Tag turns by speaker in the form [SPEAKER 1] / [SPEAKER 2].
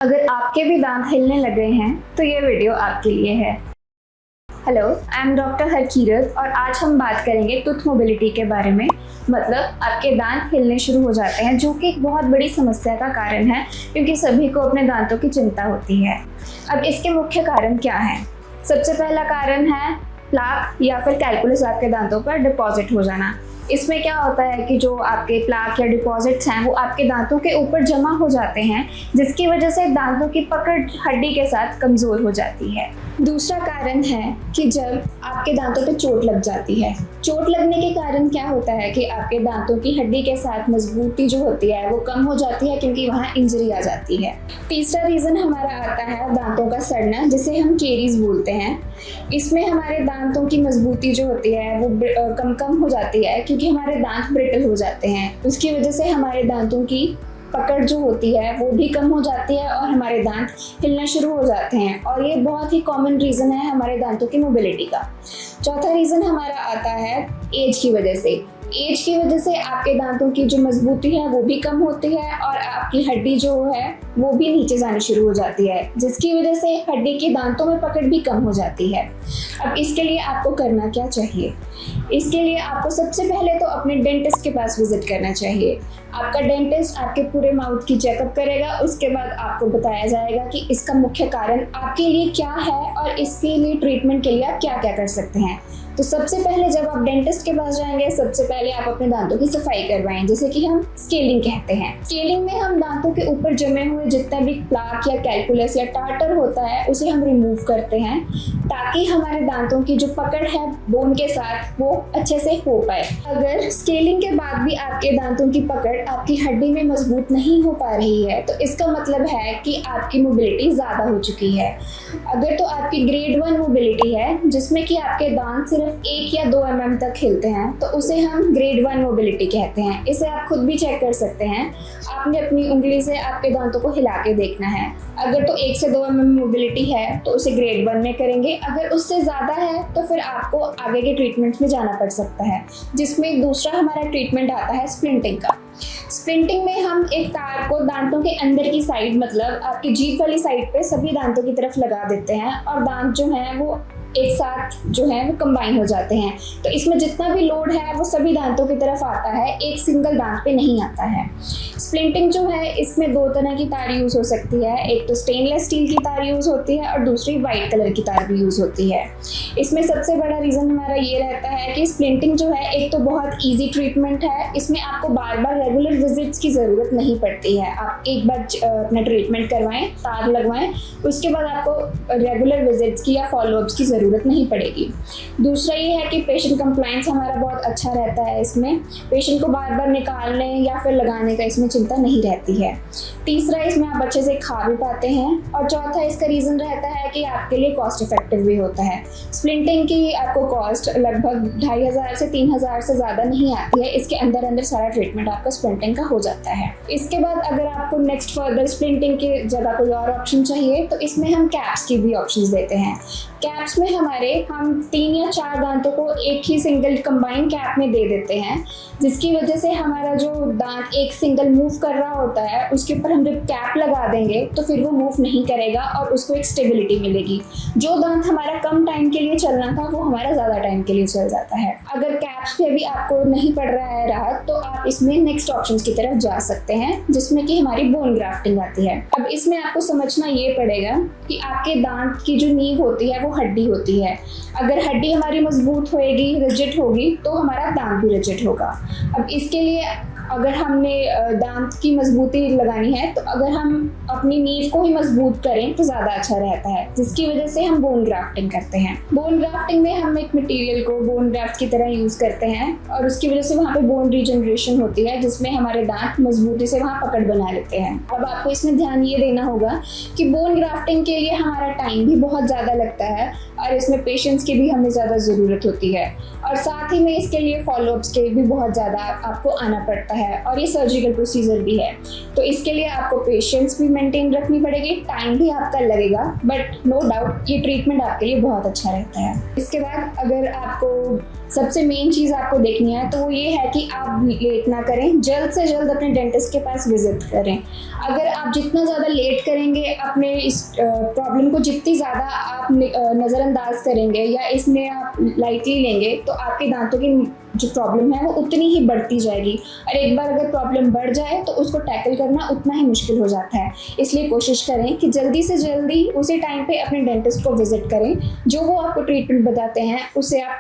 [SPEAKER 1] अगर आपके भी दांत हिलने लग गए हैं तो ये वीडियो आपके लिए है। Hello, I am doctor Harkirat और आज हम बात करेंगे टूथ मोबिलिटी के बारे में। मतलब आपके दांत हिलने शुरू हो जाते हैं, जो कि एक बहुत बड़ी समस्या का कारण है क्योंकि सभी को अपने दांतों की चिंता होती है। अब इसके मुख्य कारण क्या हैं? सबसे पहला कारण है प्लाक या फिर कैलकुलस आपके दांतों पर डिपॉजिट हो जाना। इसमें क्या होता है कि जो आपके प्लाक या डिपॉजिट्स हैं वो आपके दांतों के ऊपर जमा हो जाते हैं, जिसकी वजह से दांतों की पकड़ हड्डी के साथ कमज़ोर हो जाती है। दूसरा कारण है कि जब आपके दांतों पे चोट लग जाती है। चोट लगने के कारण क्या होता है कि आपके दांतों की हड्डी के साथ मजबूती जो होती है वो कम हो जाती है क्योंकि वहाँ इंजरी आ जाती है। तीसरा रीज़न हमारा आता है दांतों का सड़ना, जिसे हम केरीज बोलते हैं। इसमें हमारे दांतों की मजबूती जो होती है वो कम हो जाती है क्योंकि हमारे दांत ब्रिटल हो जाते हैं। उसकी वजह से हमारे दांतों की पकड़ जो होती है वो भी कम हो जाती है और हमारे दांत हिलना शुरू हो जाते हैं, और ये बहुत ही कॉमन रीज़न है हमारे दांतों की मोबिलिटी का। चौथा रीज़न हमारा आता है एज की वजह से। एज की वजह से आपके दांतों की जो मजबूती है वो भी कम होती है और आपकी हड्डी जो है वो भी नीचे जानी शुरू हो जाती है, जिसकी वजह से हड्डी के दांतों में पकड़ भी कम हो जाती है। अब इसके लिए आपको करना क्या चाहिए? इसके लिए आपको सबसे पहले तो अपने डेंटिस्ट के पास विजिट करना चाहिए। आपका डेंटिस्ट आपके पूरे माउथ की चेकअप करेगा, उसके बाद आपको बताया जाएगा कि इसका मुख्य कारण आपके लिए क्या है और इसके लिए ट्रीटमेंट के लिए आप क्या क्या कर सकते हैं। तो सबसे पहले जब आप डेंटिस्ट के पास जाएंगे, सबसे पहले आप अपने दांतों की सफाई करवाएं, जैसे कि हम स्केलिंग कहते हैं। स्केलिंग में हम दांतों के ऊपर जमे हुए जितना भी प्लाक या कैलकुलस या टार्टर होता है उसे हम रिमूव करते हैं, ताकि हमारे दांतों की जो पकड़ है बोन के साथ वो अच्छे से हो पाए। अगर स्केलिंग के बाद भी आपके दांतों की पकड़ आपकी हड्डी में मजबूत नहीं हो पा रही है तो इसका मतलब है कि आपकी मोबिलिटी ज़्यादा हो चुकी है। अगर तो आपकी ग्रेड 1 मोबिलिटी है, जिसमें कि आपके दांत सिर्फ 1 या 2 mm तक हिलते हैं, तो उसे हम ग्रेड 1 मोबिलिटी कहते हैं। इसे आप खुद भी चेक कर सकते हैं। आपने अपनी उंगली से आपके दांतों को हिला के देखना है। अगर तो 1 से 2 mm मोबिलिटी है तो उसे ग्रेड 1 में करेंगे। अगर उससे ज़्यादा है तो फिर आपको आगे के ट्रीटमेंट में जाना पड़ सकता है, जिसमें दूसरा हमारा ट्रीटमेंट आता है स्प्लिंटिंग का। स्प्लिंटिंग में हम एक तार को दांतों के अंदर की साइड, मतलब आपकी जीभ वाली साइड पे सभी दांतों की तरफ लगा देते हैं और दांत जो हैं वो एक साथ जो है वो कंबाइन हो जाते हैं। तो इसमें जितना भी लोड है वो सभी दांतों की तरफ आता है, एक सिंगल दांत पे नहीं आता है। स्प्लिंटिंग जो है इसमें 2 तरह की तार यूज़ हो सकती है। एक तो स्टेनलेस स्टील की तार यूज़ होती है और दूसरी वाइट कलर की तार भी यूज़ होती है। इसमें सबसे बड़ा रीज़न हमारा ये रहता है कि स्प्लिंटिंग जो है एक तो बहुत ईजी ट्रीटमेंट है। इसमें आपको बार बार रेगुलर विजिट्स की ज़रूरत नहीं पड़ती है। आप एक बार अपना ट्रीटमेंट करवाएं, तार लगवाएं, उसके बाद आपको रेगुलर विजिट्स की या फॉलोअप्स की ज़रूरत नहीं पड़ेगी। दूसरा ये है कि पेशेंट कंप्लायंस हमारा बहुत अच्छा रहता है। इसमें पेशेंट को बार बार निकालने या फिर लगाने का इसमें चिंता नहीं रहती है। तीसरा, इसमें आप अच्छे से खा भी पाते हैं। और चौथा, इसका रीज़न रहता है कि आपके लिए कॉस्ट इफेक्टिव भी होता है। स्प्लिंटिंग की आपको कॉस्ट लगभग 2500 से 3000 से ज़्यादा नहीं आती है। इसके अंदर अंदर सारा ट्रीटमेंट आपका स्प्लिंटिंग का हो जाता है। इसके बाद अगर आपको नेक्स्ट फर्दर स्प्लिंटिंग की जगह कोई और ऑप्शन चाहिए तो इसमें हम कैप्स की भी ऑप्शंस देते हैं। कैप्स में हम 3 या 4 दांतों को एक ही सिंगल कंबाइन कैप में दे देते हैं, जिसकी वजह से हमारा जो दांत एक सिंगल मूव कर रहा होता है उसके ऊपर हम जब कैप लगा देंगे तो फिर वो मूव नहीं करेगा और उसको एक स्टेबिलिटी मिलेगी। जो दांत हमारा कम टाइम के लिए चलना था वो हमारा ज़्यादा टाइम के लिए चल जाता है। अगर कैप्स पे भी आपको नहीं पड़ रहा है राहत तो आप इसमें नेक्स्ट ऑप्शन की तरफ जा सकते हैं, जिसमें कि हमारी बोन ग्राफ्टिंग आती है। अब इसमें आपको समझना ये पड़ेगा कि आपके दांत की जो नींव होती है वो हड्डी होती है। अगर हड्डी हमारी मजबूत होएगी, रिजिड होगी, तो हमारा दांत भी रिजिड होगा। अब इसके लिए अगर हमने दांत की मजबूती लगानी है तो अगर हम अपनी नींव को ही मजबूत करें तो ज़्यादा अच्छा रहता है, जिसकी वजह से हम बोन ग्राफ्टिंग करते हैं। बोन ग्राफ्टिंग में हम एक मटेरियल को बोन ग्राफ्ट की तरह यूज़ करते हैं और उसकी वजह से वहाँ पे बोन रीजनरेशन होती है, जिसमें हमारे दांत मजबूती से वहाँ पकड़ बना लेते हैं। अब आपको इसमें ध्यान ये देना होगा कि बोन ग्राफ्टिंग के लिए हमारा टाइम भी बहुत ज़्यादा लगता है और इसमें पेशेंस की भी हमें ज़्यादा ज़रूरत होती है, और साथ ही में इसके लिए फॉलोअप्स के भी बहुत ज़्यादा आपको आना पड़ता है, और ये सर्जिकल प्रोसीजर भी है। तो इसके लिए आपको पेशेंस भी मेंटेन रखनी पड़ेगी, टाइम भी आपका लगेगा, बट नो डाउट ये ट्रीटमेंट आपके लिए बहुत अच्छा रहता है। इसके बाद अगर आपको सबसे मेन चीज़ आपको देखनी है तो वो ये है कि आप लेट ना करें, जल्द से जल्द अपने डेंटिस्ट के पास विजिट करें। अगर आप जितना ज़्यादा लेट करेंगे, अपने इस प्रॉब्लम को जितनी ज़्यादा आप नज़रअंदाज करेंगे या इसमें आप लाइटली लेंगे तो आपके दांतों की जो प्रॉब्लम है वो उतनी ही बढ़ती जाएगी, और एक बार अगर प्रॉब्लम बढ़ जाए तो उसको टैकल करना उतना ही मुश्किल हो जाता है। इसलिए कोशिश करें कि जल्दी से जल्दी उसी टाइम पे अपने डेंटिस्ट को विजिट करें, जो वो आपको ट्रीटमेंट बताते हैं उसे आप